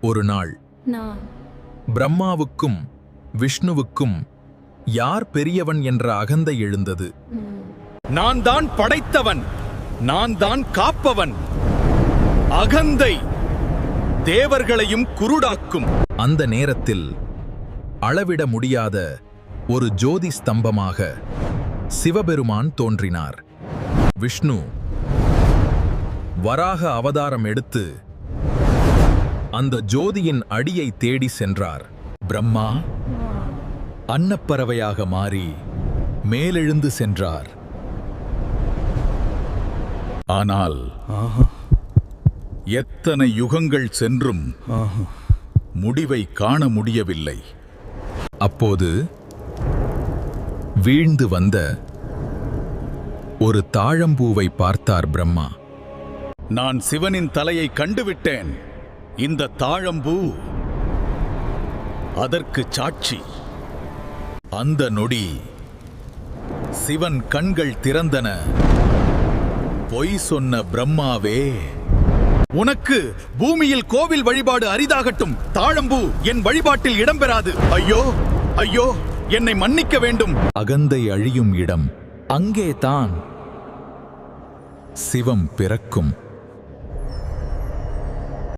ஒரு நாள் பிரம்மாவுக்கும் விஷ்ணுவுக்கும் யார் பெரியவன் என்ற அகந்தை எழுந்தது. நான் தான் படைத்தவன், நான் தான் காப்பவன். அகந்தை தேவர்களையும் குருடாக்கும். அந்த நேரத்தில் அளவிட முடியாத ஒரு ஜோதி ஸ்தம்பமாக சிவபெருமான் தோன்றினார். விஷ்ணு வராக அவதாரம் எடுத்து அந்த ஜோதியின் அடியை தேடி சென்றார். பிரம்மா அன்னப்பறவையாக மாறி மேலெழுந்து சென்றார். ஆனால் எத்தனை யுகங்கள் சென்றும் முடிவை காண முடியவில்லை. அப்போது வீழ்ந்து வந்த ஒரு தாழம்பூவை பார்த்தார் பிரம்மா. நான் சிவனின் தலையை கண்டுவிட்டேன். இந்த தாழம்பூ அதற்கு சாட்சி. அந்த நொடி சிவன் கண்கள் திறந்தன. பொய் சொன்ன பிரம்மாவே, உனக்கு பூமியில் கோவில் வழிபாடு அரிதாகட்டும். தாழம்பூ என் வழிபாட்டில் இடம்பெறாது. ஐயோ ஐயோ, என்னை மன்னிக்க வேண்டும். அகந்தை அழியும் இடம் அங்கேதான் சிவம் பிறக்கும்.